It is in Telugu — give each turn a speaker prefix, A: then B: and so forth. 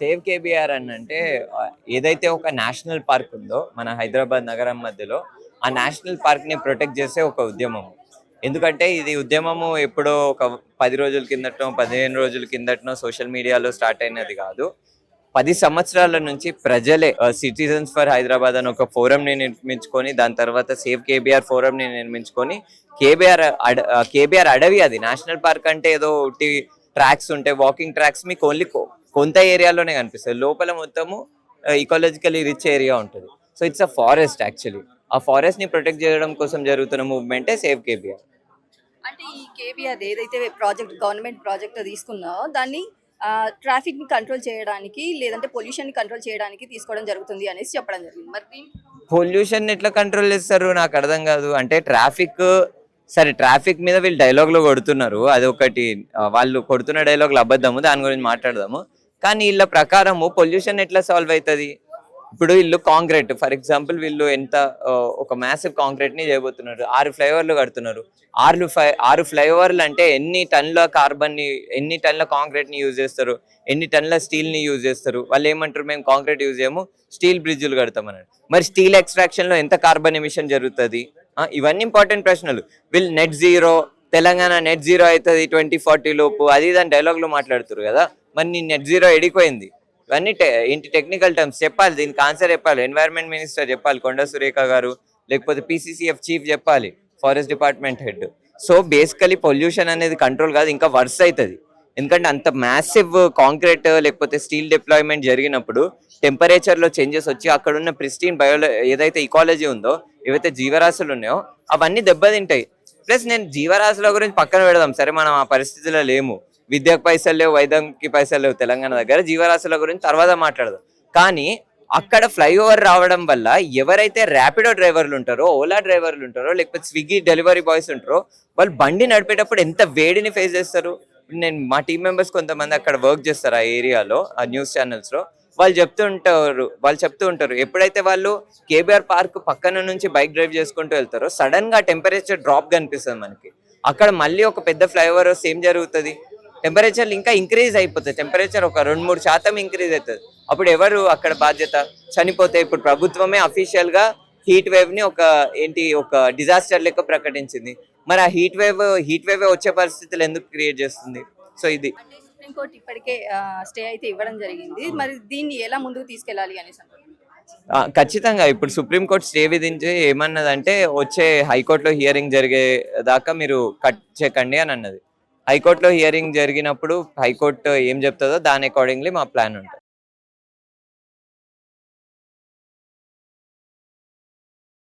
A: సేవ్ కేబీఆర్ అని అంటే ఏదైతే ఒక నేషనల్ పార్క్ ఉందో మన హైదరాబాద్ నగరం మధ్యలో, ఆ నేషనల్ పార్క్ ని ప్రొటెక్ట్ చేసే ఒక ఉద్యమం. ఎందుకంటే ఇది ఉద్యమము ఎప్పుడో ఒక 10 రోజుల కిందటనో 15 రోజుల కిందటనో సోషల్ మీడియాలో స్టార్ట్ అయినది కాదు. 10 సంవత్సరాల నుంచి ప్రజలే సిటిజన్స్ ఫర్ హైదరాబాద్ అని ఒక ఫోరం ని నిర్మించుకొని, దాని తర్వాత సేవ్ కేబీఆర్ ఫోరం ని నిర్మించుకొని, కేబీఆర్ అడవి, అది నేషనల్ పార్క్ అంటే ఏదో ట్రాక్స్ ఉంటాయి, వాకింగ్ ట్రాక్స్ మీకు ఓన్లీ కొంత ఏరియాలోనే కనిపిస్తుంది. లోపల మొత్తము ఇకాలజికలీ రిచ్ ఏరియా ఉంటుంది. So it's a forest actually. ఆ ఫారెస్ట్ ని ప్రొటెక్ట్ చేయడం కోసం జరుగుతున్న మూవ్మెంటే సేవ్ కేబీఆర్.
B: అంటే ఈ కేబీఆర్ ఏదైతే ప్రాజెక్ట్ గవర్నమెంట్ ప్రాజెక్ట్ తీసుకున్నా దాన్ని ట్రాఫిక్ ని కంట్రోల్ చేయడానికి లేదంటే పొల్యూషన్ ని కంట్రోల్ చేయడానికి తీసుకోవడం జరుగుతుంది అనేసి చెప్పడం జరిగింది. మరి
A: పొల్యూషన్ ఎట్లా కంట్రోల్ చేస్తారు నాకు అర్థం కాదు. అంటే ట్రాఫిక్, సరే ట్రాఫిక్ మీద వీళ్ళు డైలాగ్లో కొడుతున్నారు, అది ఒకటి. వాళ్ళు కొడుతున్న డైలాగులు అబద్ధము, దాని గురించి మాట్లాడదాము. కానీ వీళ్ళ ప్రకారము పొల్యూషన్ ఎట్లా సాల్వ్ అవుతుంది? ఇప్పుడు వీళ్ళు కాంక్రీట్, ఫర్ ఎగ్జాంపుల్ వీళ్ళు ఎంత ఒక మ్యాసివ్ కాంక్రీట్ ని చేయబోతున్నారు, 6 ఫ్లైఓవర్లు కడుతున్నారు. 6 ఫ్లైఓవర్లు అంటే ఎన్ని టన్నుల కార్బన్ ని, ఎన్ని టన్నుల కాంక్రీట్ ని యూజ్ చేస్తారు, ఎన్ని టన్నుల స్టీల్ ని యూజ్ చేస్తారు. వాళ్ళు ఏమంటారు, మేము కాంక్రీట్ యూజ్ చేయము, స్టీల్ బ్రిడ్జులు కడతామన్నారు. మరి స్టీల్ ఎక్స్ట్రాక్షన్ లో ఎంత కార్బన్ ఎమిషన్ జరుగుతుంది? ఇవన్నీ ఇంపార్టెంట్ ప్రశ్నలు. వీళ్ళు net zero, Telangana net zero అవుతుంది 2040 లోపు, అది దాని డైలాగ్ లో మాట్లాడుతారు కదా. మరి నీ నెట్ జీరో ఎడిపోయింది. ఇవన్నీ ఏంటి టెక్నికల్ టర్మ్స్ చెప్పాలి, దీనికి ఆన్సర్ చెప్పాలి. ఎన్వైరన్మెంట్ మినిస్టర్ చెప్పాలి, కొండ సురేఖ గారు, లేకపోతే PCCF చీఫ్ చెప్పాలి, forest department head. So basically pollution అనేది కంట్రోల్ కాదు, ఇంకా వర్స్ అవుతుంది. ఎందుకంటే అంత మ్యాసివ్ కాంక్రీట్ లేకపోతే స్టీల్ డిప్లాయ్మెంట్ జరిగినప్పుడు టెంపరేచర్లో చేంజెస్ వచ్చి అక్కడ ఉన్న ప్రిస్టీన్ ఏదైతే ఇకాలజీ ఉందో, ఏవైతే జీవరాశులు ఉన్నాయో అవన్నీ దెబ్బతింటాయి. ప్లస్ నేను జీవరాశుల గురించి పక్కన పెడదాం, సరే మనం ఆ పరిస్థితిలో లేము, విద్యకు పైసలు లేవు, వైద్యంకి పైసలు లేవు తెలంగాణ దగ్గర, జీవరాశుల గురించి తర్వాత మాట్లాడదాం. కానీ అక్కడ ఫ్లైఓవర్ రావడం వల్ల ఎవరైతే ర్యాపిడో డ్రైవర్లు ఉంటారో, ఓలా డ్రైవర్లు ఉంటారో, లేకపోతే స్విగ్గీ డెలివరీ బాయ్స్ ఉంటారో, వాళ్ళు బండి నడిపేటప్పుడు ఎంత వేడిని ఫేస్ చేస్తారు. నేను మా టీం మెంబర్స్ కొంతమంది అక్కడ వర్క్ చేస్తారు ఆ ఏరియాలో, ఆ న్యూస్ ఛానల్స్ లో, వాళ్ళు చెప్తూ ఉంటారు ఎప్పుడైతే వాళ్ళు కేబీఆర్ పార్క్ పక్కన నుంచి బైక్ డ్రైవ్ చేసుకుంటూ వెళ్తారో సడన్ గా టెంపరేచర్ డ్రాప్ కనిపిస్తుంది మనకి. అక్కడ మళ్ళీ ఒక పెద్ద ఫ్లైఓవర్ వస్తే ఏం జరుగుతుంది, టెంపరేచర్ ఇంకా ఇంక్రీజ్ అయిపోతుంది. టెంపరేచర్ ఒక 2-3% ఇంక్రీజ్ అవుతుంది. అప్పుడు ఎవరు అక్కడ బాధ్యత? చనిపోతే. ఇప్పుడు ప్రభుత్వమే అఫీషియల్ గా హీట్ వేవ్ ని ఒక డిజాస్టర్ లెక్క ప్రకటించింది. మరి ఆ హీట్ వేవ్ వచ్చే పరిస్థితులు ఎందుకు క్రియేట్ చేస్తుంది? సో ఇది
B: సుప్రీంకోర్టు ఇప్పటికే స్టే అయితే ఇవ్వడం జరిగింది. మరి దీన్ని ఎలా ముందుకు తీసుకెళ్లాలి అనేసి
A: ఖచ్చితంగా ఇప్పుడు సుప్రీంకోర్టు స్టే విధించి ఏమన్నదంటే, వచ్చే హైకోర్టులో హియరింగ్ జరిగే దాకా మీరు కట్ చేయకండి అని అన్నది. హైకోర్టులో హియరింగ్ జరిగినప్పుడు హైకోర్టు ఏం చెప్తుందో దాని అకార్డింగ్లీ మా ప్లాన్ ఉంటుంది.